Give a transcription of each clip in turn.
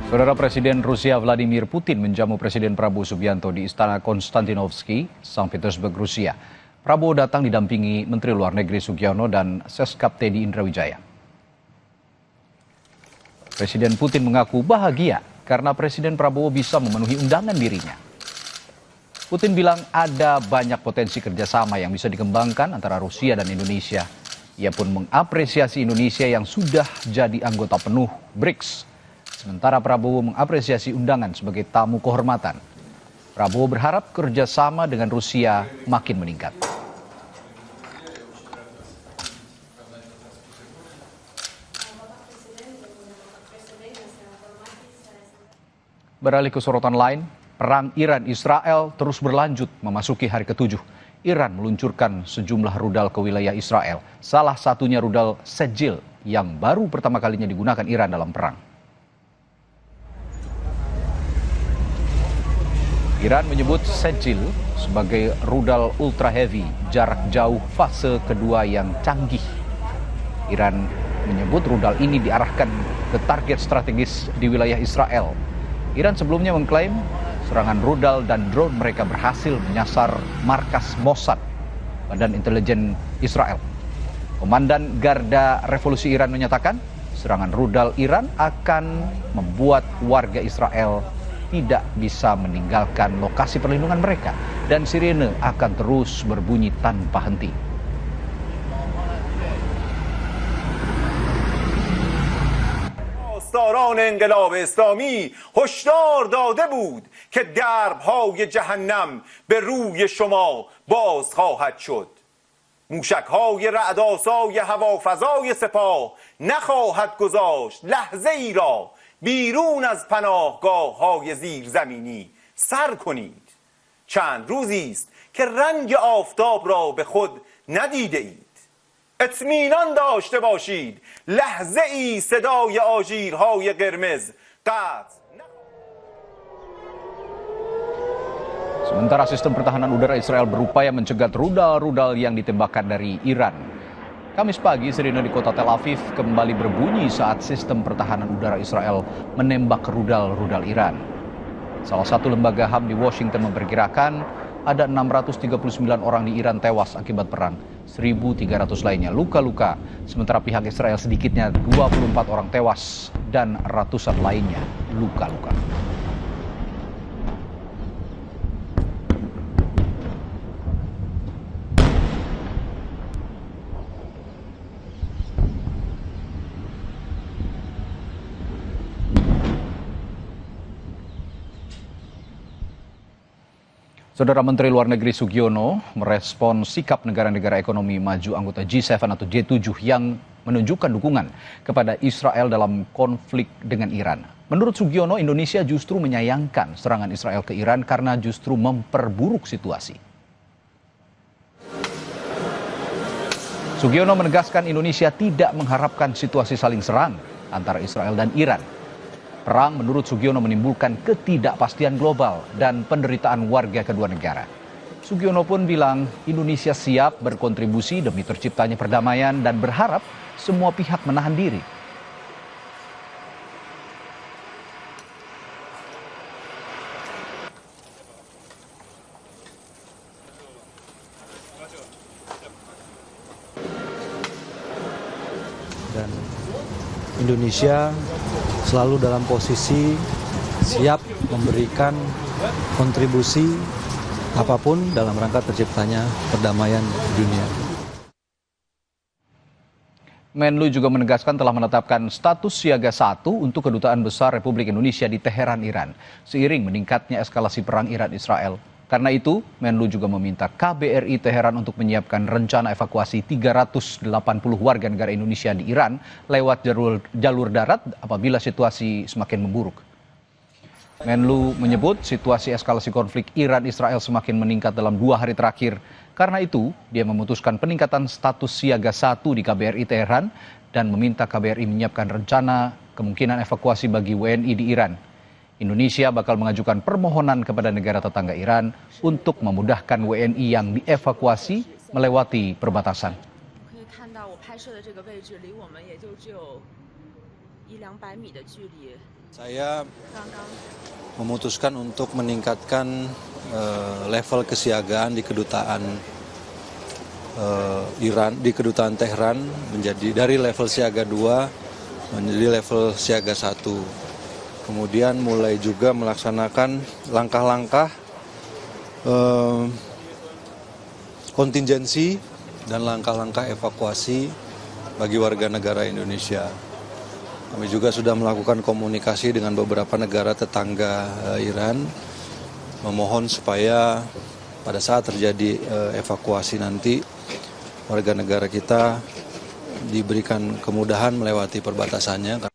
Saudara Presiden Rusia Vladimir Putin menjamu Presiden Prabowo Subianto di Istana Konstantinovsky, St. Petersburg, Rusia. Prabowo datang didampingi Menteri Luar Negeri Sugiono dan Seskap Teddy Indrawijaya. Presiden Putin mengaku bahagia karena Presiden Prabowo bisa memenuhi undangan dirinya. Putin bilang ada banyak potensi kerjasama yang bisa dikembangkan antara Rusia dan Indonesia. Ia pun mengapresiasi Indonesia yang sudah jadi anggota penuh BRICS. Sementara Prabowo mengapresiasi undangan sebagai tamu kehormatan. Prabowo berharap kerjasama dengan Rusia makin meningkat. Beralih ke sorotan lain, perang Iran-Israel terus berlanjut memasuki hari ke-7. Iran meluncurkan sejumlah rudal ke wilayah Israel. Salah satunya rudal Sejil yang baru pertama kalinya digunakan Iran dalam perang. Iran menyebut Sejil sebagai rudal ultra heavy jarak jauh fase kedua yang canggih. Iran menyebut rudal ini diarahkan ke target strategis di wilayah Israel. Iran sebelumnya mengklaim serangan rudal dan drone mereka berhasil menyasar markas Mossad, Badan Intelijen Israel. Komandan Garda Revolusi Iran menyatakan serangan rudal Iran akan membuat warga Israel tidak bisa meninggalkan lokasi perlindungan mereka dan sirene akan terus berbunyi tanpa henti. پاسداران انقلاب اسلامی هشدار داده بود که درب‌های جهنم به روی شما باز خواهد شد. موشک‌های رعدآسای هوافضای سپاه نخواهد گذاشت لحظه ای را بیرون از پناهگاه‌های زیرزمینی سر کنید. چند روزی است که رنگ آفتاب را به خود ندیده اید. اطمینان داشته باشید لحظه ای صدای آژیرهای قرمز قطع. Sementara sistem pertahanan udara Israel berupaya mencegat rudal-rudal yang ditembakkan dari Iran. Kamis pagi, sirine di kota Tel Aviv kembali berbunyi saat sistem pertahanan udara Israel menembak rudal-rudal Iran. Salah satu lembaga HAM di Washington memperkirakan ada 639 orang di Iran tewas akibat perang, 1.300 lainnya luka-luka, sementara pihak Israel sedikitnya 24 orang tewas dan ratusan lainnya luka-luka. Saudara Menteri Luar Negeri Sugiono merespon sikap negara-negara ekonomi maju anggota G7 atau G7 yang menunjukkan dukungan kepada Israel dalam konflik dengan Iran. Menurut Sugiono, Indonesia justru menyayangkan serangan Israel ke Iran karena justru memperburuk situasi. Sugiono menegaskan Indonesia tidak mengharapkan situasi saling serang antara Israel dan Iran. Perang menurut Sugiono menimbulkan ketidakpastian global dan penderitaan warga kedua negara. Sugiono pun bilang Indonesia siap berkontribusi demi terciptanya perdamaian dan berharap semua pihak menahan diri. Dan Indonesia selalu dalam posisi siap memberikan kontribusi apapun dalam rangka terciptanya perdamaian di dunia. Menlu juga menegaskan telah menetapkan status siaga 1 untuk Kedutaan Besar Republik Indonesia di Teheran, Iran, seiring meningkatnya eskalasi perang Iran-Israel. Karena itu, Menlu juga meminta KBRI Teheran untuk menyiapkan rencana evakuasi 380 warga negara Indonesia di Iran lewat jalur darat apabila situasi semakin memburuk. Menlu menyebut situasi eskalasi konflik Iran-Israel semakin meningkat dalam 2 hari terakhir. Karena itu, dia memutuskan peningkatan status siaga 1 di KBRI Teheran dan meminta KBRI menyiapkan rencana kemungkinan evakuasi bagi WNI di Iran. Indonesia bakal mengajukan permohonan kepada negara tetangga Iran untuk memudahkan WNI yang dievakuasi melewati perbatasan. 100-200米的距离。Saya memutuskan untuk meningkatkan level kesiagaan di kedutaan Iran, di kedutaan Teheran menjadi dari level siaga 2 menjadi level siaga 1. Kemudian mulai juga melaksanakan langkah-langkah kontingensi dan langkah-langkah evakuasi bagi warga negara Indonesia. Kami juga sudah melakukan komunikasi dengan beberapa negara tetangga Iran, memohon supaya pada saat terjadi evakuasi nanti warga negara kita diberikan kemudahan melewati perbatasannya.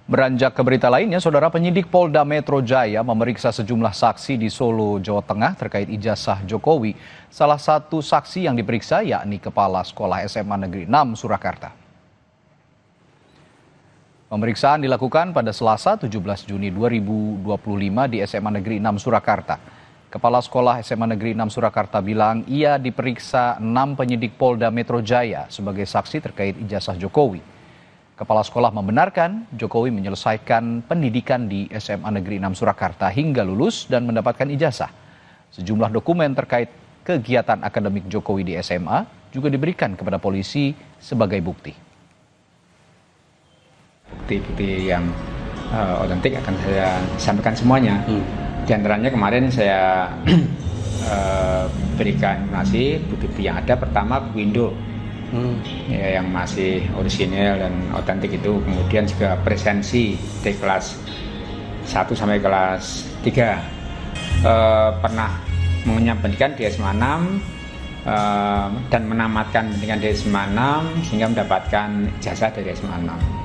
Beranjak ke berita lainnya, Saudara, penyidik Polda Metro Jaya memeriksa sejumlah saksi di Solo, Jawa Tengah terkait ijazah Jokowi. Salah satu saksi yang diperiksa yakni Kepala Sekolah SMA Negeri 6 Surakarta. Pemeriksaan dilakukan pada Selasa 17 Juni 2025 di SMA Negeri 6 Surakarta. Kepala Sekolah SMA Negeri 6 Surakarta bilang ia diperiksa 6 penyidik Polda Metro Jaya sebagai saksi terkait ijazah Jokowi. Kepala sekolah membenarkan Jokowi menyelesaikan pendidikan di SMA Negeri 6 Surakarta hingga lulus dan mendapatkan ijazah. Sejumlah dokumen terkait kegiatan akademik Jokowi di SMA juga diberikan kepada polisi sebagai bukti. Bukti-bukti yang otentik akan saya sampaikan semuanya. Di antaranya kemarin saya berikan informasi bukti yang ada. Pertama buku Indo ya, yang masih orisinil dan otentik itu. Kemudian juga presensi dari kelas 1 sampai kelas 3. Pernah mengenyam pendidikan di SMA 6 dan menamatkan pendidikan di SMA 6 sehingga mendapatkan ijazah dari SMA 6.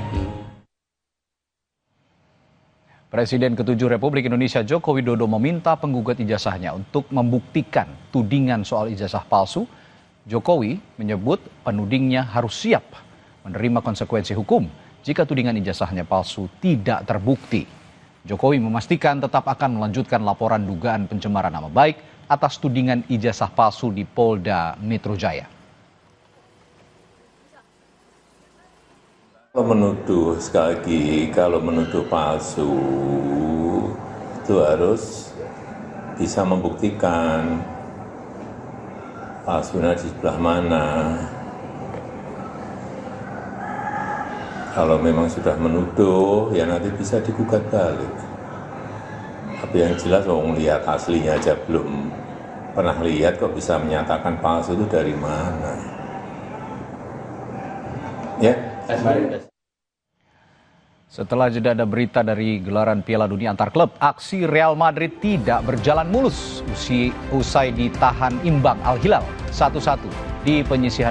Presiden ke-7 Republik Indonesia Joko Widodo meminta penggugat ijazahnya untuk membuktikan tudingan soal ijazah palsu. Jokowi menyebut penudingnya harus siap menerima konsekuensi hukum jika tudingan ijazahnya palsu tidak terbukti. Jokowi memastikan tetap akan melanjutkan laporan dugaan pencemaran nama baik atas tudingan ijazah palsu di Polda Metro Jaya. Kalau menuduh, sekali lagi, kalau menuduh palsu itu harus bisa membuktikan palsunya di sebelah mana. Kalau memang sudah menuduh, ya nanti bisa digugat balik. Tapi yang jelas, lihat aslinya aja belum pernah lihat, kok bisa menyatakan palsu itu dari mana? Ya. Setelah jeda ada berita dari gelaran Piala Dunia antar klub, aksi Real Madrid tidak berjalan mulus usai ditahan imbang Al Hilal 1-1 di penyisihan